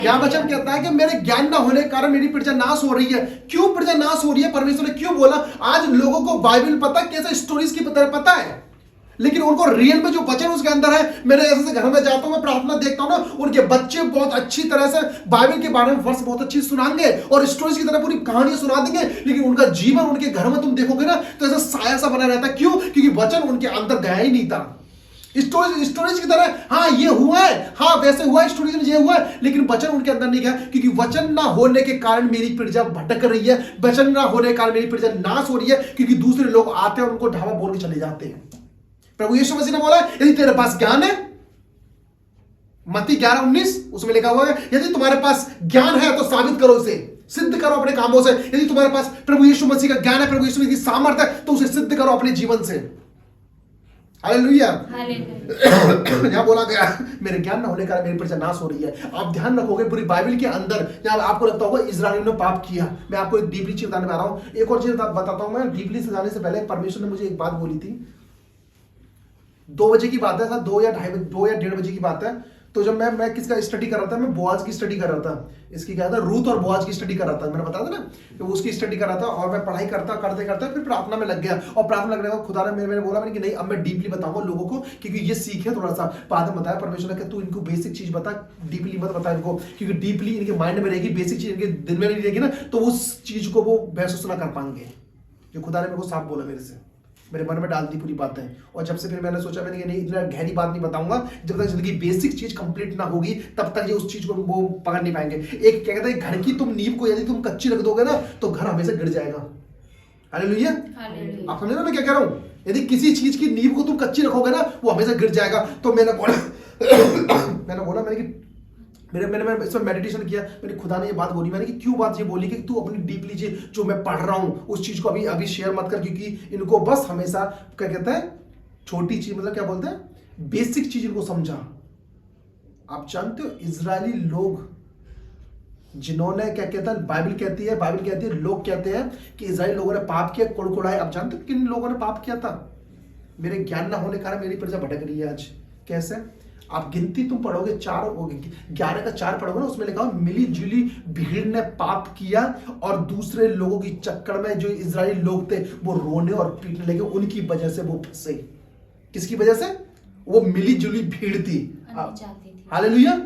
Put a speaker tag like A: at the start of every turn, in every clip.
A: क्या वचन कहता है कि मेरे ज्ञान ना होने के कारण मेरी प्रजा नाश हो रही है। क्यों प्रजा नाश हो रही है? परमेश्वर ने क्यों बोला? आज लोगों को बाइबल पता, कैसे स्टोरीज की पता है, लेकिन उनको रियल में जो वचन उसके अंदर है। मेरे ऐसे घर में जाता हूं, मैं प्रार्थना देखता हूं ना, उनके बच्चे बहुत अच्छी तरह से बाइबल के बारे में वर्ष बहुत अच्छी सुनाएंगे और स्टोरीज की तरह पूरी कहानी सुना देंगे, लेकिन उनका जीवन उनके घर में तुम देखोगे ना तो ऐसा साया सा बना रहता है। क्यों? क्योंकि वचन उनके अंदर गया ही नहीं था। स्टोरीज की तरह, हाँ ये हुआ है, हाँ वैसे हुआ है, स्टोरीज में ये हुआ है, लेकिन वचन उनके अंदर नहीं गया। क्योंकि वचन ना होने के कारण मेरी प्रजा भटक रही है, वचन ना होने के कारण मेरी प्रजा नाश हो रही है, क्योंकि दूसरे लोग आते हैं और उनको ढाबा बोल के चले जाते हैं। प्रभु यीशु मसीह ने बोला, यदि तेरे पास ज्ञान है, मत्ती 11:19 उसमें लिखा हुआ है, यदि तुम्हारे पास ज्ञान है तो साबित करो, उसे सिद्ध करो अपने कामों से। यदि तुम्हारे पास प्रभु यीशु मसीह का ज्ञान है, प्रभु यीशु मसीह की सामर्थ्य है, तो उसे सिद्ध करो अपने जीवन से। हालेलुया। यहां बोला गया मेरे ज्ञान ना होने का मेरी प्रजा नाश हो रही है। आप ध्यान रखोगे पूरी बाइबल के अंदर, जहां आपको लगता होगा इस्राएलियों ने पाप किया, मैं आपको एक डीपली चीज बताने जा रहा हूं। एक और चीज बताता हूं मैं डीपली से जाने से पहले। परमेश्वर ने मुझे एक बात बोली थी, 2 बजे की बात है, 2 या 1:30 बजे की बात है। तो जब मैं किसका स्टडी कर रहा था, मैं बोआज की स्टडी कर रहा था। इसकी क्या था, रूथ और बोआज की स्टडी कर रहा था। मैंने बताया था ना कि उसकी स्टडी कर रहा था, और मैं पढ़ाई करते फिर प्रार्थना में लग गया। और प्रार्थना लगने के बाद खुदा ने मेरे बोला मैंने कि नहीं, अब मैं डीपली बताऊंगा लोगों को, क्योंकि ये सीखे थोड़ा सा। बाद में बताया परमेश्वर ने कि तू इनको बेसिक चीज बता, डीपली मत बता इनको, क्योंकि डीपली इनके माइंड में रहेगी, बेसिक चीज इनके दिल में नहीं रहेगी ना, तो उस चीज को वो महसूस ना कर पाएंगे। जो खुदा ने मेरे को साफ बोला, मेरे से मेरे मन में डाल दी पूरी बातें। और जब से फिर मैंने सोचा, मैंने नहीं इतना गहरी बात नहीं बताऊंगा, जब तक जिंदगी बेसिक चीज कंप्लीट ना होगी तब तक ये उस चीज को वो पकड़ नहीं पाएंगे। एक क्या कहते हैं, घर की तुम नींव को यदि तुम कच्ची रख दोगे ना तो घर हमेशा गिर जाएगा। हालेलुया। आप समझ रहे हो मैं क्या कह रहा हूं? यदि किसी चीज की नींव को तुम कच्ची रखोगे ना वो हमेशा गिर जाएगा। तो मैंने बोला मैंने इस पर मेडिटेशन किया। मैंने खुदा ने ये बात बोली, मैंने कि क्यों बात ये बोली कि तू अपनी डीपली जो मैं पढ़ रहा हूं उस चीज को अभी शेयर मत कर, क्योंकि इनको बस हमेशा क्या कहते हैं, छोटी चीज, मतलब क्या बोलते हैं, बेसिक चीज इनको समझा। आप जानते हो इजरायली लोग जिन्होंने क्या कहता है, बाइबल कहती है, लोग कहते हैं कि इजरायली लोगों ने पाप किया, कुड़कुड़ाए। आप जानते हो किन लोगों ने पाप किया था? मेरे ज्ञान ना होने के कारण मेरी प्रजा भटक रही है आज। कैसे? आप गिनती तुम पढ़ोगे 11 का 4 पढ़ोगे ना, उसमें लिखा हो मिली जुली भीड़ ने पाप किया और दूसरे लोगों की चक्कर में जो इजरायली लोग थे वो रोने और पीटने लगे, उनकी वजह से वो फंसे। किसकी वजह से? वो मिली जुली भीड़ थी। हालेलुया।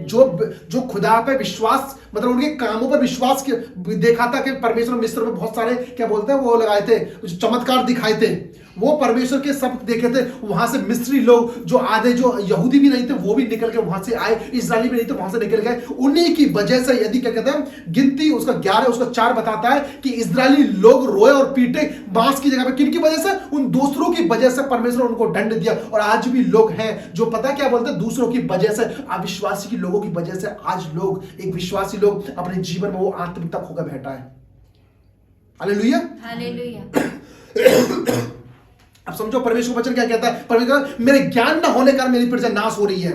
A: जो खुदा पे विश्वास, मतलब उनके कामों पर विश्वास देखा था कि परमेश्वर मिस्र में बहुत सारे क्या बोलते हैं वो लगाए थे, चमत्कार दिखाए थे, वो परमेश्वर के सब देखे थे। वहां से मिस्री लोग जो आधे जो यहूदी भी नहीं थे वो भी निकल के वहां से आए, इजरायली भी नहीं थे वहां से निकल गए। उन्हीं की वजह से यदि क्या कहते हैं, गिनती उसका 11 उसका 4 बताता है कि इजरायली लोग रोए और पीटे बांस की जगह पे। किन की वजह से? उन दूसरों की वजह से परमेश्वर उनको दंड दिया। और आज भी लोग हैं जो पता क्या बोलते हैं, दूसरों की वजह से, अविश्वासी की लोगों की वजह से आज लोग, एक विश्वासी लोग अपने जीवन में वो आत्मिकता खोकर बैठा है। हालेलुया। अब समझो परमेश्वर वचन क्या कहता है। परमेश्वर मेरे ज्ञान ना होने कारण मेरी प्रजा नाश हो रही है।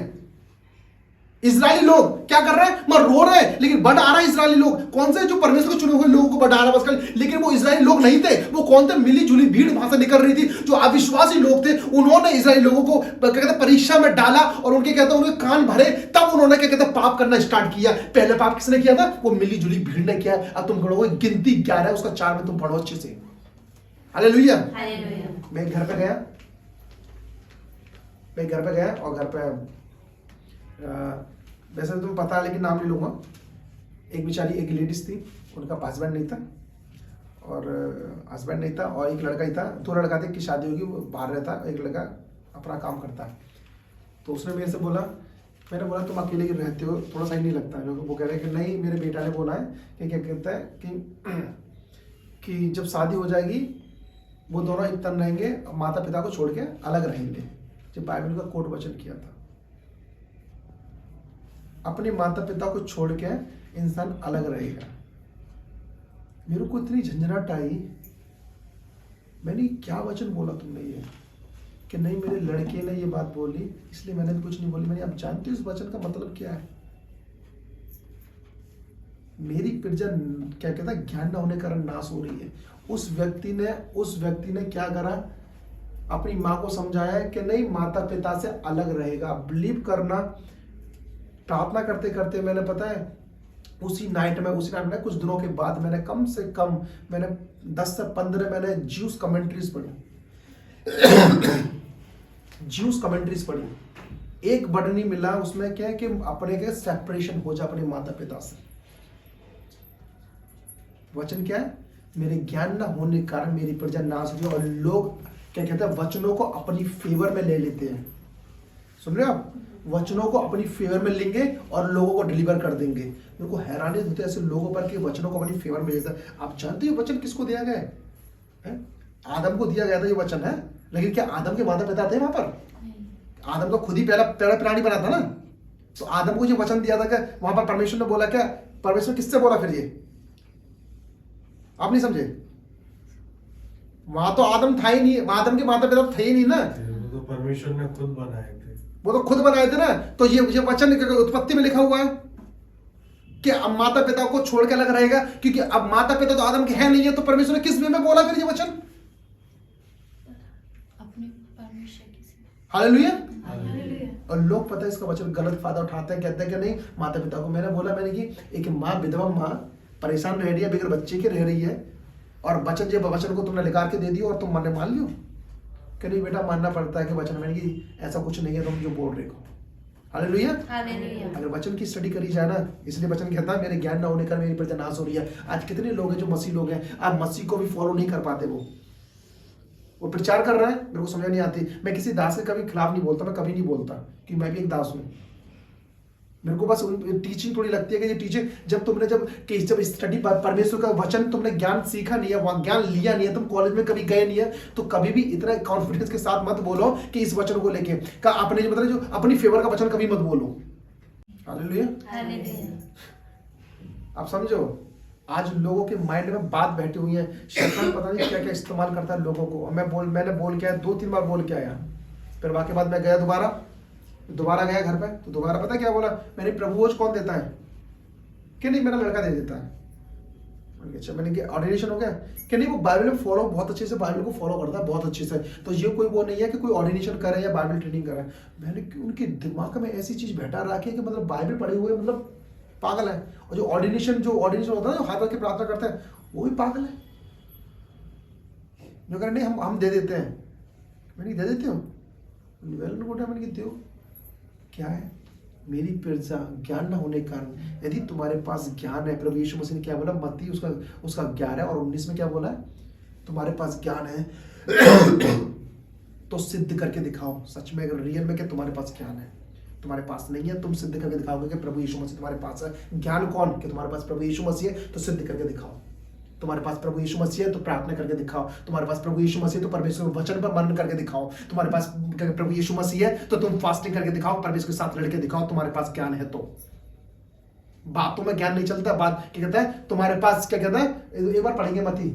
A: इजरायली लोग क्या कर रहे हैं? मैं रो रहे हैं, लेकिन बढ़ आ रहा है इजरायली लोग। कौन से? जो परमेश्वर को चुने हुए लोगों को बढ़ा रहा है बस। लेकिन वो इजरायली लोग नहीं थे। वो कौन थे? मिली जुली भीड़ वहां से निकल रही थी। जो अविश्वासी लोग थे उन्होंने इजरायली लोगों को क्या कहते हैं परीक्षा में डाला और उनके कहते हैं उनके कान भरे, तब उन्होंने क्या कहते हैं पाप करना स्टार्ट किया। पहले पाप किसने किया था? वो मिली जुली भीड़ ने किया। अब तुम पढ़ोगे गिनती 11 उसका 4 में तुम पढ़ो अच्छे से। हालेलुया। मैं घर पे गया और घर पे वैसे तो तुम्हें पता है लेकिन नाम नहीं लूंगा। एक लेडीज थी, उनका हस्बैंड नहीं था और एक लड़का ही था। 2 लड़का थे कि शादी होगी, वो बाहर रहता, एक लड़का अपना काम करता है। तो उसने मेरे से बोला, मैंने बोला तुम अकेले ही रहते हो, थोड़ा सही नहीं लगता। वो कह रहे हैं कि नहीं, मेरे बेटा ने बोला है कि क्या कहता है कि जब शादी हो जाएगी वो दोनों एक तन रहेंगे, माता पिता को छोड़ के अलग रहेंगे। जब बाइबल का कोट वचन किया था, अपने माता पिता को छोड़ के इंसान अलग रहेगा। मेरे को इतनी झंझनाहट आई, मैंने क्या वचन बोला तुमने ये, कि नहीं मेरे लड़के ने ये बात बोली इसलिए मैंने भी कुछ नहीं बोली। मैंने अब जानती हूँ इस वचन का मतलब क्या है। मेरी प्रजा क्या कहता है ज्ञान न होने के कारण नाश हो रही है। उस व्यक्ति ने क्या करा, अपनी माँ को समझाया कि नहीं माता पिता से अलग रहेगा। बिलीव करना, प्रार्थना करते करते मैंने, पता है, उसी नाइट में कुछ दिनों के बाद मैंने कम से कम 10 से 15 मैंने ज्यूस कमेंट्रीज पढ़ी। ज्यूस कमेंट्रीज पढ़ी। एक वर्ड नहीं मिला उसमें, क्या है कि अपने के सेपरेशन हो जाए अपने माता पिता से। वचन क्या है? मेरे ज्ञान न होने के कारण मेरी प्रजा नाश हुई। और लोग क्या कहते हैं? वचनों को अपनी फेवर में ले लेते हैं। सुन रहे हो आप? वचनों को अपनी फेवर में लेंगे और लोगों को डिलीवर कर देंगे। मेरे को हैरानी होती है ऐसे लोगों पर कि वचनों को अपनी फेवर में लेता है। आप जानते हो वचन किसको दिया गया है? आदम को दिया गया था ये वचन है, लेकिन क्या आदम के माता पिता थे वहां पर? आदम तो खुद ही पहला प्राणी बना था ना। तो आदम को जो वचन दिया था, क्या वहां पर परमेश्वर ने बोला? क्या परमेश्वर किससे बोला फिर? ये आप नहीं समझे? वहां तो आदम था ही नहीं, आदम के माता पिता थे ही नहीं ना।
B: वो तो परमेश्वर ने खुद बनाए थे।
A: वो तो खुद बनाए थे ना। तो ये वचन उत्पत्ति में लिखा हुआ है कि अब माता पिता को छोड़ के अलग रहेगा, क्योंकि अब माता पिता तो आदम के है नहीं है। तो परमेश्वर ने किस वे में बोला फिर ये वचन? हालेलुया। और लोग, पता है, इसका वचन गलत फायदा उठाते हैं। कहते हैं कि नहीं, माता पिता को मैंने बोला, मैंने कि एक माँ, विधवा माँ परेशान रह रही है, बगैर बच्चे के रह रही है, और वचन को तुमने निकाल के दे दिया और तुम मैंने मान लियो कि नहीं बेटा, मानना पड़ता है कि वचन, मैंने कि ऐसा कुछ नहीं है तुम जो बोल रहे हो। हालेलुया। अगर वचन की स्टडी करी जाए ना, इसलिए वचन कहता है मेरे ज्ञान न होने का मेरी प्रजा नाश हो रही है। आज कितने लोग हैं जो मसीह लोग हैं, आप मसीह को भी फॉलो नहीं कर पाते। वो प्रचार कर रहा है, मेरे को समझ नहीं आती। मैं किसी दास के कभी खिलाफ नहीं बोलता, मैं कभी नहीं बोलता कि मैं भी एक दास हूं। मेरे को बस टीचिंग थोड़ी लगती है कि ये टीचिंग जब स्टडी परमेश्वर का वचन तुमने ज्ञान सीखा नहीं है, वहां ज्ञान लिया नहीं है, तुम कॉलेज में कभी गए नहीं है, तो कभी भी इतना कॉन्फिडेंस के साथ मत बोलो कि इस वचन को लेके का अपने जो अपनी फेवर का वचन कभी मत बोलो। हालेलुया। आप समझो, आज लोगों के माइंड में बात बैठी हुई है, शैतान पता नहीं क्या क्या इस्तेमाल करता है लोगों को। मैंने बोल के आया, 2-3 बार बोल के आया, फिर बाकी बाद मैं गया दोबारा गया घर पे, तो दोबारा पता क्या बोला? मैंने प्रभु कौन देता है? कि नहीं, मेरा लड़का दे देता है। अच्छा, मैंने कि ऑर्डिनेशन हो गया कि नहीं? वो बाइबल में फॉलो बहुत अच्छे से, बाइबल को फॉलो करता है बहुत अच्छे से। तो ये कोई वो नहीं है कि कोई ऑर्डिनेशन करे या बाइबल ट्रेनिंग करे। मैंने उनके दिमाग में ऐसी चीज बैठा रखी है कि मतलब बाइबल पढ़े हुए मतलब पागल है। और जो ऑर्डिनेशन होता है, जो हाथ रख के प्रार्थना करते हैं, वो भी पागल है। जो कह नहीं हम दे देते हैं। मैंने दे देते हो? मैंने दो क्या है? मेरी प्रजा ज्ञान न होने के कारण, यदि तुम्हारे पास ज्ञान है, प्रभु यीशु मसीह ने क्या बोला? मत्ती उसका 11 और 19 में क्या बोला है? तुम्हारे पास ज्ञान है तो सिद्ध करके दिखाओ। सच में, अगर रियल में क्या तुम्हारे पास ज्ञान है, तुम्हारे पास नहीं है, तुम सिद्ध करके दिखाओगे कि प्रभु यीशु मसीह तुम्हारे पास है। ज्ञान कौन? कि तुम्हारे पास प्रभु यीशु मसीह है तो सिद्ध करके दिखाओ। तुम्हारे पास प्रभु यीशु मसीह है तो प्रार्थना करके दिखाओ। तुम्हारे पास प्रभु यीशु मसीह है तो परमेश्वर के वचन पर मनन करके दिखाओ। तुम्हारे पास प्रभु यीशु मसीह है तो तुम फास्टिंग करके दिखाओ, परमेश्वर के साथ लड़के दिखाओ। तुम्हारे पास ज्ञान है तो। बातों में ज्ञान नहीं चलता, बात क्या कहता है? तुम्हारे पास क्या कहता है? एक बार पढ़ेंगे, मत्ती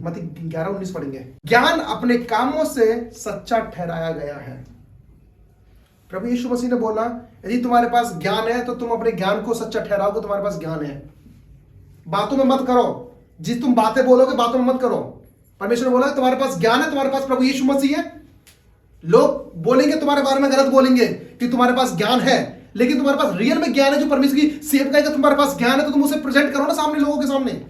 A: 11-19 पढ़ेंगे। ज्ञान अपने कामों से सच्चा ठहराया गया है। प्रभु यीशु मसीह ने बोला, यदि तुम्हारे पास ज्ञान है तो तुम अपने ज्ञान को सच्चा ठहराओगे। तुम्हारे पास ज्ञान है, बातों में मत करो। जिस तुम बातें बोलोगे बातों में मत करो। परमेश्वर ने बोला तुम्हारे पास ज्ञान है, तुम्हारे पास प्रभु यीशु मसीह है। लोग बोलेंगे तुम्हारे बारे में गलत बोलेंगे कि तुम्हारे पास ज्ञान है, लेकिन तुम्हारे पास रियल में ज्ञान है जो परमेश्वर की सेवकाई का तुम्हारे पास ज्ञान है, तो तुम उसे प्रेजेंट करो ना सामने, लोगों के सामने।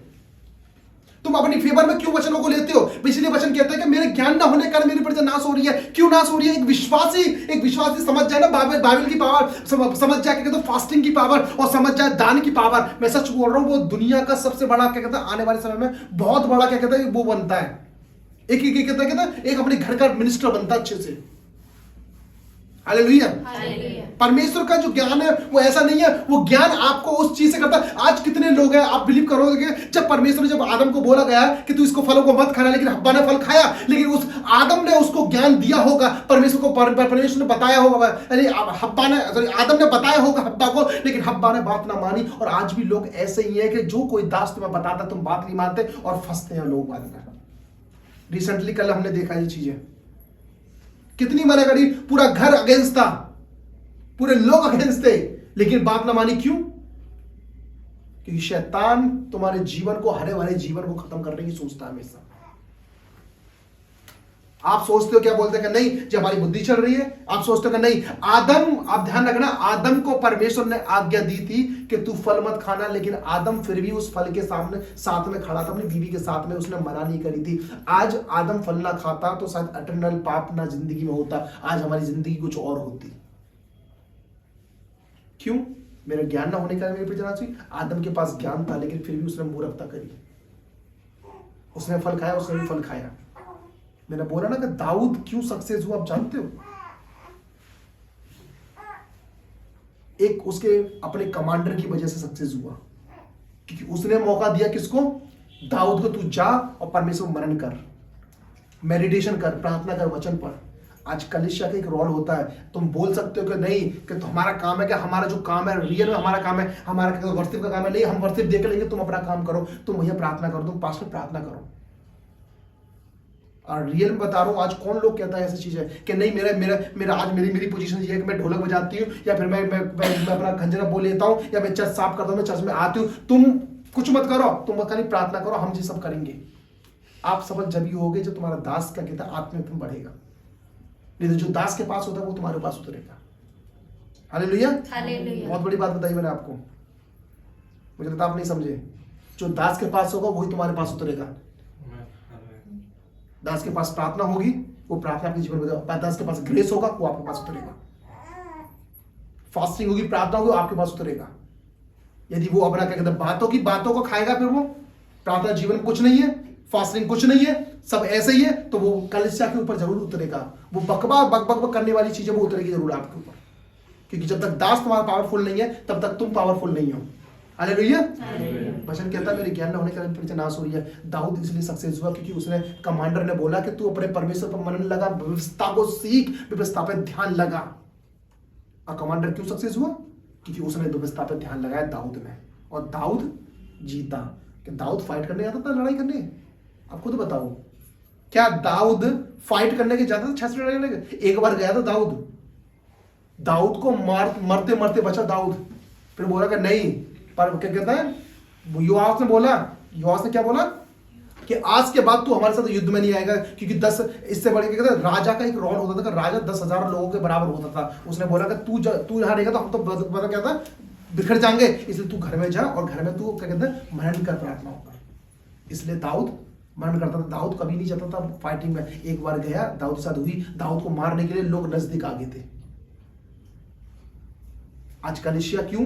A: तुम अपनी फेवर में क्यों वचनों को लेते हो? इसलिए वचन कहता है कि मेरे ज्ञान ना होने के कारण मेरी प्रजा नाश हो रही है। क्यों नाश हो रही है? एक विश्वासी समझ जाए ना बाइबल की पावर, समझ जाए क्या कहते हैं फास्टिंग की पावर, और समझ जाए दान की पावर। मैं सच बोल रहा हूं, वो दुनिया का सबसे बड़ा क्या कहता है आने वाले समय में बहुत बड़ा क्या कहता है वो बनता है। एक अपने घर का मिनिस्टर बनता है अच्छे से। हालेलुया। परमेश्वर का जो ज्ञान है वो ऐसा नहीं है, वो ज्ञान आपको उस चीज से करता है। आज कितने लोग हैं, आप बिलीव करोगे, जब परमेश्वर ने जब आदम को बोला गया कि तू इसको फलों को मत खाना, लेकिन हब्बा ने फल खाया, लेकिन उस आदम ने उसको ज्ञान दिया होगा, परमेश्वर ने बताया होगा, आदम ने बताया होगा हब्बा को, लेकिन हब्बा ने बात ना मानी। और आज भी लोग ऐसे ही है कि जो कोई दास तुम्हें बताता तुम बात नहीं मानते और फंसते हैं लोग बाद में। रिसेंटली कल हमने देखा ये चीजें, कितनी मना करी, पूरा घर अगेंस्ट था, पूरे लोग अगेंस्ट थे, लेकिन बात ना मानी। क्यों? क्योंकि शैतान तुम्हारे जीवन को, हरे भरे जीवन को खत्म करने की सोचता है हमेशा। आप सोचते हो क्या बोलते हैं कि नहीं जी हमारी बुद्धि चल रही है। आप सोचते हो कि नहीं आदम, आप ध्यान रखना, आदम को परमेश्वर ने आज्ञा दी थी कि तू फल मत खाना, लेकिन आदम फिर भी उस फल के सामने साथ में खड़ा था अपनी बीवी के साथ में, उसने मना नहीं करी थी। आज आदम फल ना खाता तो शायद अटर्नल पाप ना जिंदगी में होता, आज हमारी जिंदगी कुछ और होती। क्यों? मेरा ज्ञान ना होने का मेरे पे जाना चाहिए। आदम के पास ज्ञान था लेकिन फिर भी उसने मूर्खता करी, उसने फल खाया, उसने भी फल खाया। मैंने बोला ना कि दाऊद क्यों सक्सेस हुआ, आप जानते हो? एक उसके अपने कमांडर की वजह से सक्सेस हुआ, क्योंकि उसने मौका दिया किसको? दाऊद को, तू जा और परमेश्वर को मनन कर, मेडिटेशन कर, प्रार्थना कर, वचन पढ़। आज कलीसिया का एक रोल होता है, तुम बोल सकते हो कि नहीं कि तो हमारा काम है, कि हमारा जो काम है रियल में हमारा काम है, हमारा वर्शिप का काम है, नहीं हम वर्शिप देख लेंगे, तुम अपना काम करो, तुम भैया प्रार्थना करो, तुम पास्टर प्रार्थना करो। और रियल में बता रहा हूं, आज कौन लोग कहता है ऐसी चीज है कि नहीं मेरा मेरा मेरा आज मेरी पोजीशन ये है कि मैं ढोलक बजाती हूँ, या फिर मैं अपना खंजरा बोल लेता हूँ, या मैं चर्च साफ करता हूँ, मैं चर्च में आती हूँ। तुम कुछ मत करो, तुम खाली प्रार्थना करो, हम ये सब करेंगे। आप सफल जब ही होगे जब तुम्हारा दास क्या कहता है आत्मा में बढ़ेगा, नहीं तो जो दास के पास होता है वो तुम्हारे पास उतरेगा। हालेलुया। बहुत बड़ी बात बताई मैंने आपको, मुझे लगता आप नहीं समझे। जो दास के पास होगा वही तुम्हारे पास उतरेगा। दास के पास प्रार्थना होगी, वो प्रार्थना आपके जीवन में, दास के पास ग्रेस होगा, वो आपके पास उतरेगा। फास्टिंग होगी, प्रार्थना होगी, आपके पास उतरेगा। यदि वो अपना क्या कहते हैं बातों को खाएगा, फिर वो प्रार्थना जीवन कुछ नहीं है, फास्टिंग कुछ नहीं है, सब ऐसे ही है, तो वो कलीसिया के ऊपर जरूर उतरेगा। वो बक करने वाली चीजें वो उतरेगी जरूर आपके ऊपर, क्योंकि जब तक दास तुम्हारा पावरफुल नहीं है तब तक तुम पावरफुल नहीं हो। हालेलुया। वचन कहता है मेरे ज्ञान न होने के कारण प्रजा नाश हो रही है। दाऊद इसलिए सक्सेस हुआ क्योंकि उसने, कमांडर ने बोला कि तू अपने परमेश्वर पर मनन लगा, व्यवस्था को सीख, व्यवस्था पे ध्यान लगा। और कमांडर क्यों सक्सेस हुआ? क्योंकि उसने व्यवस्था पे ध्यान लगाया दाऊद ने, और दाऊद जीता। कि दाऊद फाइट करने जाता था, लड़ाई करने? आप खुद बताओ, क्या दाऊद फाइट करने के जाता था? 6 लड़ाई करने के? एक बार गया था दाऊद को मरते मरते बचा दाऊद। फिर बोला कि नहीं, पर क्या कहता है योआस ने बोला, योआस ने क्या बोला कि आज के बाद तू हमारे साथ युद्ध में नहीं आएगा, क्योंकि 10 इससे बड़े क्या कहते हैं राजा का एक रोल होता था कि राजा 10,000 लोगों के बराबर होता था। उसने बोला कि तू यहाँ रहेगा तो हम तो पता क्या था बिखर जाएंगे, इसलिए तू घर में जा और घर में तू क्या कहते हैं मनन कर, प्रार्थना होकर। इसलिए दाऊद मनन करता था। दाऊद कभी नहीं जाता था फाइटिंग में। एक बार गया, दाऊद के साथ हुई, दाऊद को मारने के लिए लोग नजदीक आ गए थे। आज कलीसिया क्यों?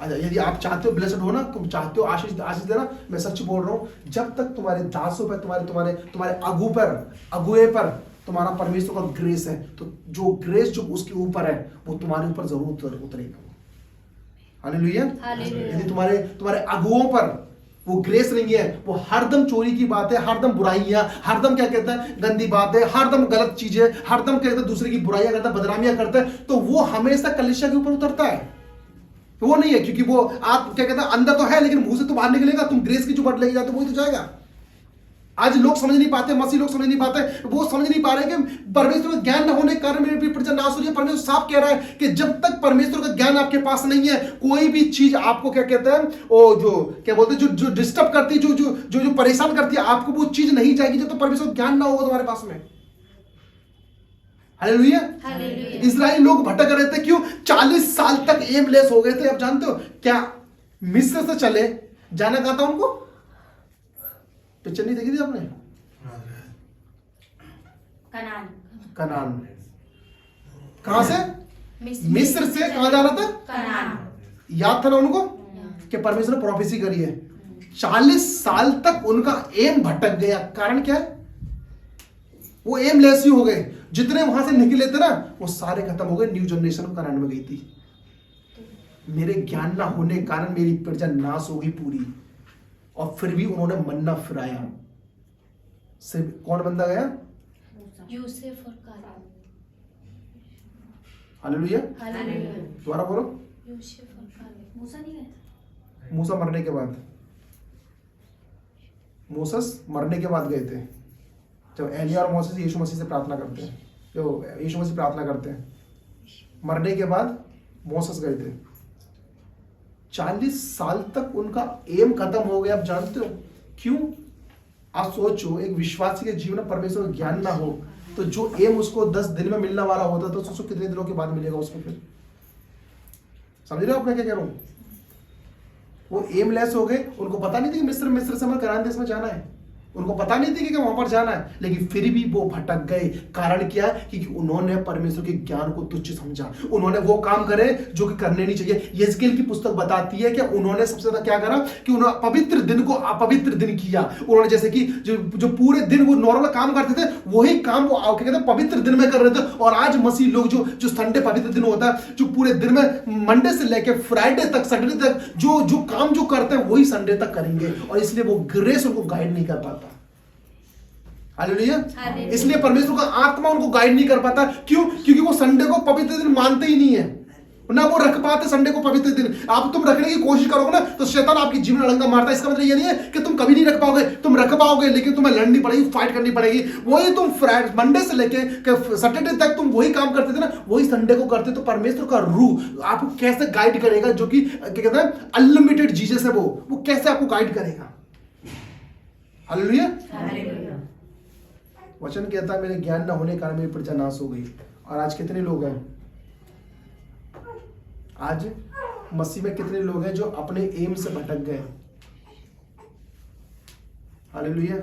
A: यदि आप चाहते हो ब्लेस्ड होना, तुम चाहते हो आशीष देना, मैं सच बोल रहा हूं, जब तक तुम्हारे दासों पर, तुम्हारे अगुए पर तुम्हारा परमेश्वर का ग्रेस है, तो जो ग्रेस जो उसके ऊपर है वो तुम्हारे ऊपर जरूर उतरेगा। हालेलुया। यदि तुम्हारे अगुओं पर वो ग्रेस नहीं है, वो हरदम चोरी की बातें, हरदम बुराइयां, हरदम क्या कहते हैं गंदी बातें, हरदम गलत चीजें, हरदम क्या कहते हैं दूसरे की बुराइयां करता है, बदनामियां करता है, तो वो हमेशा कलीसिया के ऊपर उतरता है। वो नहीं है, क्योंकि वो आप क्या कहते हैं अंदर तो है लेकिन मुंह से तो बाहर निकलेगा। तुम ग्रेस की जो बट लेके जाते हो वही तो जाएगा। आज लोग समझ नहीं पाते, मसीह लोग समझ नहीं पाते, वो समझ नहीं पा रहे कि परमेश्वर का ज्ञान न होने के कारण मेरी प्रजा नाश हो रही है। परमेश्वर साफ कह रहा है कि जब तक परमेश्वर का ज्ञान आपके पास नहीं है, कोई भी चीज आपको क्या कहते हैं वो जो क्या बोलते हैं जो डिस्टर्ब करती है, जो परेशान करती है आपको, वो चीज नहीं जाएगी जब तक परमेश्वर ज्ञान ना होगा तुम्हारे पास में। हालेलुया। इस्राएली लोग भटक रहे थे, क्यों? 40 साल तक एमलेस हो गए थे। अब जानते हो क्या? मिस्र से चले, जाना कहा था उनको? पिक्चर नहीं देखी थी आपने? कनान। कहां से? मिस्र से कहां जाना था? कनान। याद था ना उनको कि परमेश्वर ने प्रोफेसी करी है। 40 साल तक उनका एम भटक गया। कारण क्या है? वो एमलेस ही हो गए। जितने वहां से निकले थे ना वो सारे खत्म हो गए। न्यू जनरेशन कनान में गई थी। मेरे ज्ञान ना होने के कारण मेरी प्रजा नाश हो गई पूरी, और फिर भी उन्होंने मन्ना फिराया। सिर्फ कौन बंदा गया?
C: यूसुफ और कालेब।
A: हालेलुया। दोबारा बोलो।
C: यूसुफ और कालेब। मूसा नहीं गया?
A: मूसा मरने के बाद, मोसेस मरने के बाद गए थे। जब एलिया और मोसेस यीशु मसीह से प्रार्थना करते हैं, जो यीशु मसीह प्रार्थना करते हैं, मरने के बाद मोसेस गए थे। 40 साल तक उनका एम खत्म हो गया। आप जानते हो क्यों? आप सोचो, एक विश्वासी के जीवन में परमेश्वर का ज्ञान ना हो तो जो एम उसको 10 दिन में मिलने वाला होता तो उसको कितने दिनों के बाद मिलेगा उसको फिर? समझ रहे हो आप मैं क्या कह रहा हूं? वो एमलेस हो गए, उनको पता नहीं थी कि मिस्र से हमें करान देश में जाना है, उनको पता नहीं थी कि वहां पर जाना है, लेकिन फिर भी वो भटक गए। कारण क्या? क्योंकि उन्होंने परमेश्वर के ज्ञान को तुच्छ समझा, उन्होंने वो काम करे जो कि करने नहीं चाहिए। यहेजकेल की पुस्तक बताती है कि उन्होंने सबसे ज्यादा क्या करा कि उन्होंने पवित्र दिन को अपवित्र दिन किया। उन्होंने जैसे कि जो पूरे दिन वो नॉर्मल काम करते थे वही काम वो क्या कहते हैं पवित्र दिन में कर रहे थे। और आज मसीह लोग जो संडे पवित्र दिन होता है, जो पूरे दिन में मंडे से लेकर फ्राइडे तक सैटरडे तक जो काम जो करते हैं वही संडे तक करेंगे, और इसलिए वो ग्रेस उनको गाइड नहीं कर पाता। हालेलुया। इसलिए परमेश्वर का आत्मा उनको गाइड नहीं कर पाता। क्यों? क्योंकि वो संडे को पवित्र दिन मानते ही नहीं है, ना वो रख पाते संडे को पवित्र दिन। आप तुम रखने की कोशिश करोगे ना तो शैतान आपकी जीवन अड़ंगा मारता है। इसका मतलब ये नहीं है कि तुम कभी नहीं रख पाओगे, तुम रख पाओगे, लेकिन तुम्हें लड़नी पड़ेगी, फाइट करनी पड़ेगी। वही तुम मंडे से लेके सैटरडे तक तुम वही काम करते थे ना, वही संडे को करते। तो परमेश्वर का रूह आपको कैसे गाइड करेगा, जो कि क्या कहते हैं अनलिमिटेड जीसस है, वो कैसे आपको गाइड करेगा? हालेलुया। वचन कहता है मेरे ज्ञान न होने के कारण मेरी प्रजा नाश हो गई। और आज कितने लोग हैं, आज मसीह में कितने लोग हैं जो अपने एम से भटक गए? हालेलुया।